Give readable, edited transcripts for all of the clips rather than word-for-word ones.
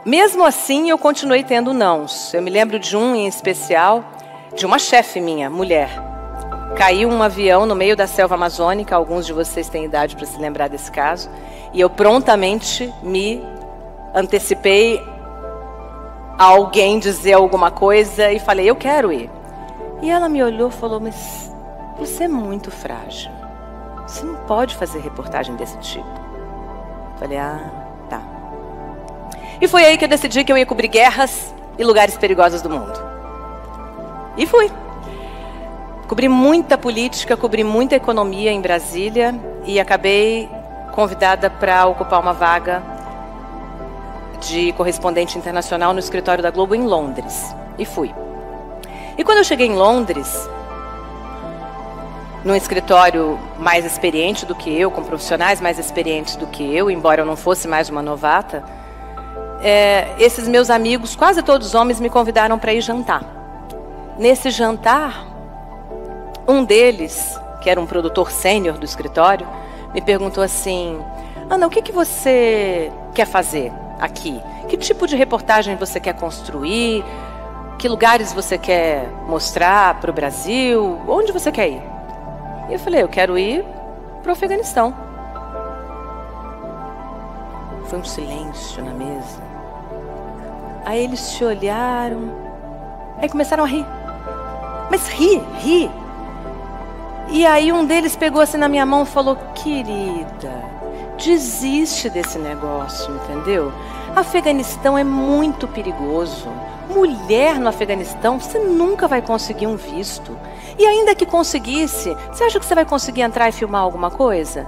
Mesmo assim, eu continuei tendo nãos. Eu me lembro de um em especial, de uma chefe minha, mulher. Caiu um avião no meio da selva amazônica, alguns de vocês têm idade para se lembrar desse caso, e eu prontamente me antecipei a alguém dizer alguma coisa e falei, eu quero ir. E ela me olhou e falou, mas você é muito frágil. Você não pode fazer reportagem desse tipo. Falei, tá. E foi aí que eu decidi que eu ia cobrir guerras e lugares perigosos do mundo. E fui. Cobri muita política, cobri muita economia em Brasília e acabei convidada para ocupar uma vaga de correspondente internacional no escritório da Globo em Londres. E fui. E quando eu cheguei em Londres, num escritório mais experiente do que eu, com profissionais mais experientes do que eu, embora eu não fosse mais uma novata, esses meus amigos, quase todos homens, me convidaram para ir jantar. Nesse jantar, um deles, que era um produtor sênior do escritório, me perguntou assim, Ana, o que você quer fazer aqui? Que tipo de reportagem você quer construir? Que lugares você quer mostrar para o Brasil? Onde você quer ir? E eu falei, eu quero ir para o Afeganistão. Foi um silêncio na mesa. Aí eles se olharam, aí começaram a rir. Mas ri. E aí um deles pegou assim na minha mão e falou, querida, desiste desse negócio, entendeu? Afeganistão é muito perigoso. Mulher no Afeganistão, você nunca vai conseguir um visto. E ainda que conseguisse, você acha que você vai conseguir entrar e filmar alguma coisa?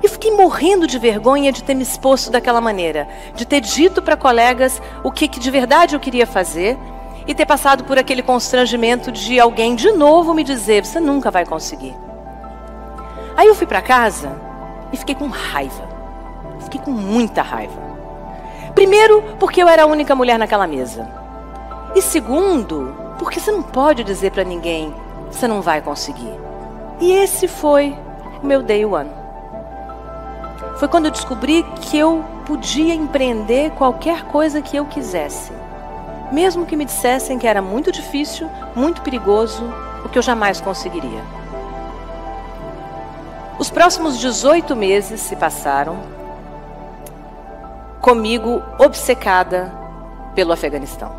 E fiquei morrendo de vergonha de ter me exposto daquela maneira, de ter dito para colegas o que de verdade eu queria fazer e ter passado por aquele constrangimento de alguém de novo me dizer, você nunca vai conseguir. Aí eu fui para casa e fiquei com raiva, fiquei com muita raiva. Primeiro, porque eu era a única mulher naquela mesa. E segundo, porque você não pode dizer para ninguém, você não vai conseguir. E esse foi o meu day one. Foi quando eu descobri que eu podia empreender qualquer coisa que eu quisesse. Mesmo que me dissessem que era muito difícil, muito perigoso, o que eu jamais conseguiria. Os próximos 18 meses se passaram comigo obcecada pelo Afeganistão.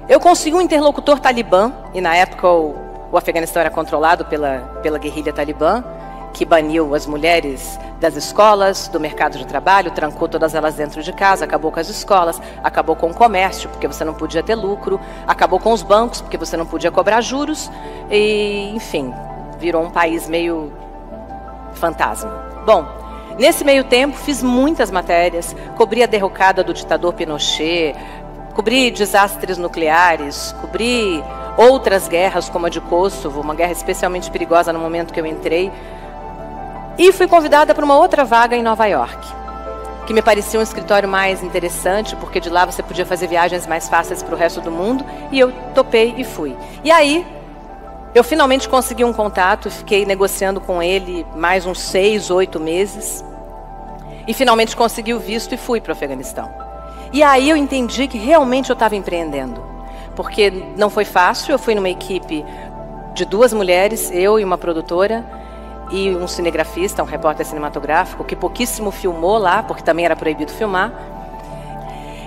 Eu consegui um interlocutor talibã, e na época o Afeganistão era controlado pela guerrilha talibã, que baniu as mulheres das escolas, do mercado de trabalho, trancou todas elas dentro de casa, acabou com as escolas, acabou com o comércio, porque você não podia ter lucro, acabou com os bancos, porque você não podia cobrar juros, e, enfim, virou um país meio fantasma. Bom, nesse meio tempo fiz muitas matérias, cobri a derrocada do ditador Pinochet, cobri desastres nucleares, cobri outras guerras como a de Kosovo, uma guerra especialmente perigosa no momento que eu entrei, e fui convidada para uma outra vaga em Nova York, que me parecia um escritório mais interessante, porque de lá você podia fazer viagens mais fáceis para o resto do mundo, e eu topei e fui. E aí, eu finalmente consegui um contato, fiquei negociando com ele mais uns 6, 8 meses, e finalmente consegui o visto e fui para o Afeganistão. E aí eu entendi que realmente eu estava empreendendo, porque não foi fácil, eu fui numa equipe de 2 mulheres, eu e uma produtora, e um cinegrafista, um repórter cinematográfico, que pouquíssimo filmou lá, porque também era proibido filmar.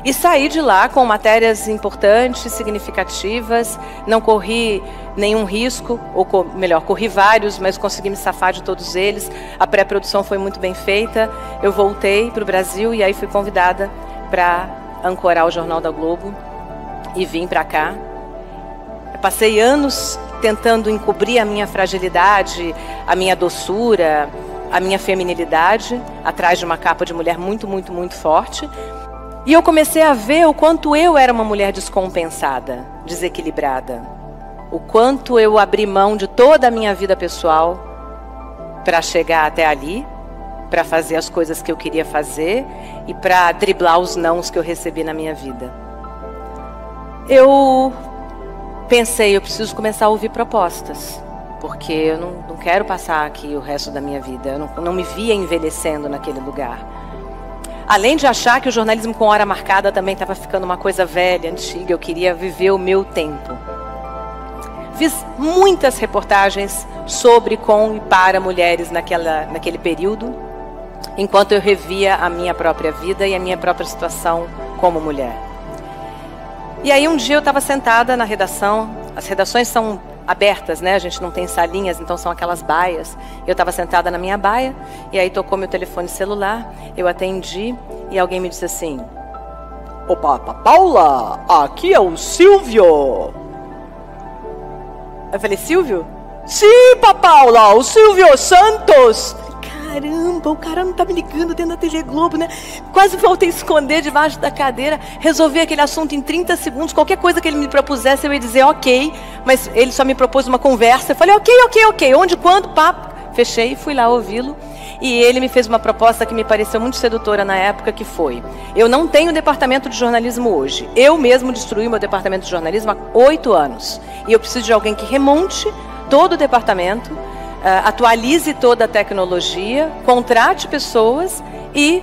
E saí de lá com matérias importantes, significativas, não corri nenhum risco, ou melhor, corri vários, mas consegui me safar de todos eles. A pré-produção foi muito bem feita, eu voltei para o Brasil e aí fui convidada para ancorar o Jornal da Globo e vim para cá. Eu passei anos tentando encobrir a minha fragilidade, a minha doçura, a minha feminilidade, atrás de uma capa de mulher muito, muito, muito forte. E eu comecei a ver o quanto eu era uma mulher descompensada, desequilibrada. O quanto eu abri mão de toda a minha vida pessoal para chegar até ali, para fazer as coisas que eu queria fazer e para driblar os nãos que eu recebi na minha vida. Eu pensei, eu preciso começar a ouvir propostas, porque eu não quero passar aqui o resto da minha vida. Eu não me via envelhecendo naquele lugar. além de achar que o jornalismo com hora marcada também estava ficando uma coisa velha, antiga, eu queria viver o meu tempo. Fiz muitas reportagens sobre, com e para mulheres naquele período, enquanto eu revia a minha própria vida e a minha própria situação como mulher. E aí um dia eu estava sentada na redação, as redações são abertas, né? A gente não tem salinhas, então são aquelas baias. Eu estava sentada na minha baia, e aí tocou meu telefone celular, eu atendi, e alguém me disse assim: "Opa, Paula, aqui é o Silvio." Eu falei: "Silvio?" "Sim, Paula, o Silvio Santos." Caramba, o cara não tá me ligando dentro da TV Globo, né? Quase voltei a esconder debaixo da cadeira, resolvi aquele assunto em 30 segundos, qualquer coisa que ele me propusesse eu ia dizer ok, mas ele só me propôs uma conversa, eu falei ok, onde, quando, papo, fechei e fui lá ouvi-lo. E ele me fez uma proposta que me pareceu muito sedutora na época, que foi: eu não tenho departamento de jornalismo hoje, eu mesmo destruí meu departamento de jornalismo há 8 anos, e eu preciso de alguém que remonte todo o departamento, atualize toda a tecnologia, contrate pessoas e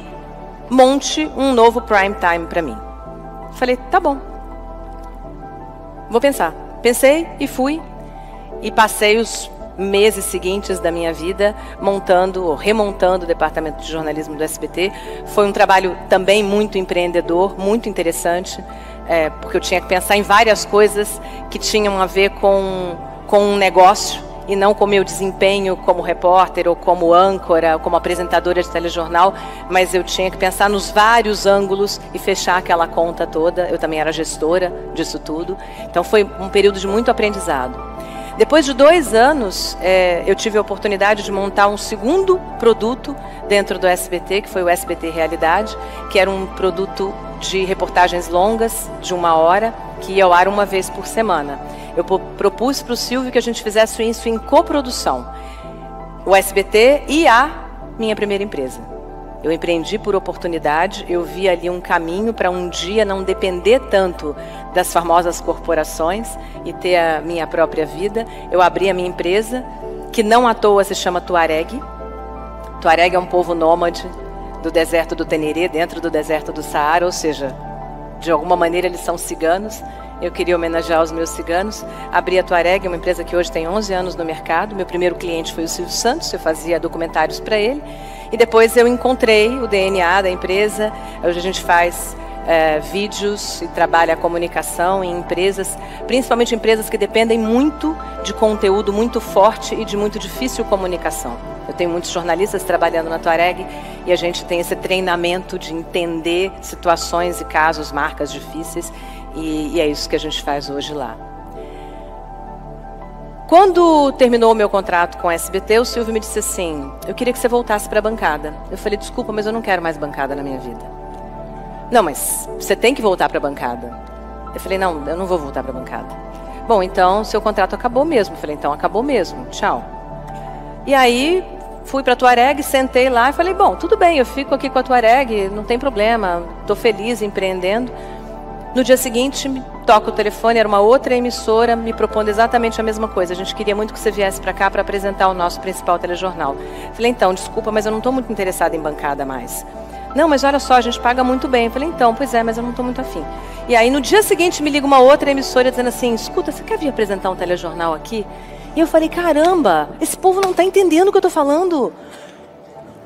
monte um novo prime time para mim. Falei: tá bom, vou pensar. Pensei e fui, e passei os meses seguintes da minha vida montando ou remontando o departamento de jornalismo do SBT. Foi um trabalho também muito empreendedor, muito interessante, porque eu tinha que pensar em várias coisas que tinham a ver com um negócio, e não com o meu desempenho como repórter, ou como âncora, ou como apresentadora de telejornal, mas eu tinha que pensar nos vários ângulos e fechar aquela conta toda. Eu também era gestora disso tudo, então foi um período de muito aprendizado. Depois de 2 anos, eu tive a oportunidade de montar um segundo produto dentro do SBT, que foi o SBT Realidade, que era um produto de reportagens longas, de 1 hora, que ia ao ar uma vez por semana. Eu propus para o Silvio que a gente fizesse isso em coprodução, o SBT e a minha primeira empresa. Eu empreendi por oportunidade, eu vi ali um caminho para um dia não depender tanto das famosas corporações e ter a minha própria vida. Eu abri a minha empresa, que não à toa se chama Tuareg. Tuareg é um povo nômade do deserto do Tenerê, dentro do deserto do Saara, ou seja, de alguma maneira eles são ciganos. Eu queria homenagear os meus ciganos. Abri a Tuareg, uma empresa que hoje tem 11 anos no mercado. Meu primeiro cliente foi o Silvio Santos, eu fazia documentários para ele. E depois eu encontrei o DNA da empresa. Hoje a gente faz vídeos e trabalha a comunicação em empresas, principalmente empresas que dependem muito de conteúdo muito forte e de muito difícil comunicação. Eu tenho muitos jornalistas trabalhando na Tuareg e a gente tem esse treinamento de entender situações e casos, marcas difíceis, e é isso que a gente faz hoje lá. Quando terminou o meu contrato com a SBT, o Silvio me disse assim: eu queria que você voltasse para a bancada. Eu falei: desculpa, mas eu não quero mais bancada na minha vida. Não, mas você tem que voltar para a bancada. Eu falei: não, eu não vou voltar para a bancada. Bom, então seu contrato acabou mesmo. Eu falei: então acabou mesmo, tchau. E aí fui para a Tuareg, sentei lá e falei: bom, tudo bem, eu fico aqui com a Tuareg, não tem problema, estou feliz empreendendo. No dia seguinte, toca o telefone, era uma outra emissora me propondo exatamente a mesma coisa. A gente queria muito que você viesse para cá para apresentar o nosso principal telejornal. Falei: então, desculpa, mas eu não estou muito interessada em bancada mais. Não, mas olha só, a gente paga muito bem. Eu falei: então, pois é, mas eu não estou muito afim. E aí, no dia seguinte, me liga uma outra emissora dizendo assim: escuta, você quer vir apresentar um telejornal aqui? E eu falei: caramba, esse povo não está entendendo o que eu estou falando.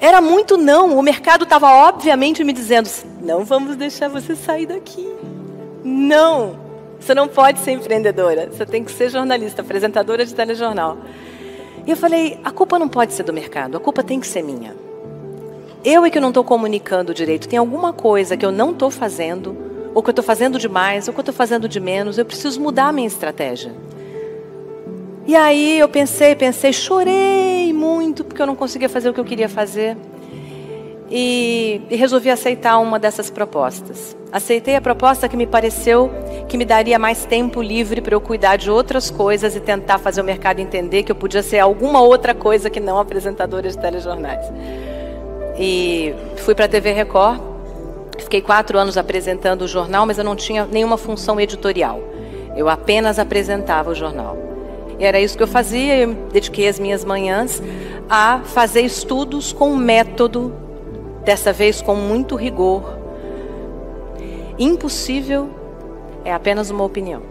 Era muito não. O mercado estava obviamente me dizendo: não vamos deixar você sair daqui. Não, você não pode ser empreendedora, você tem que ser jornalista, apresentadora de telejornal. E eu falei: a culpa não pode ser do mercado, a culpa tem que ser minha. Eu é que não estou comunicando direito, tem alguma coisa que eu não estou fazendo, ou que eu estou fazendo demais, ou que eu estou fazendo de menos, eu preciso mudar a minha estratégia. E aí eu pensei, chorei muito, porque eu não conseguia fazer o que eu queria fazer. E resolvi aceitar uma dessas propostas. Aceitei a proposta que me pareceu que me daria mais tempo livre para eu cuidar de outras coisas e tentar fazer o mercado entender que eu podia ser alguma outra coisa que não apresentadora de telejornais. E fui para a TV Record, fiquei 4 anos apresentando o jornal, mas eu não tinha nenhuma função editorial. Eu apenas apresentava o jornal. E era isso que eu fazia, eu dediquei as minhas manhãs a fazer estudos com um método dessa vez com muito rigor: impossível é apenas uma opinião.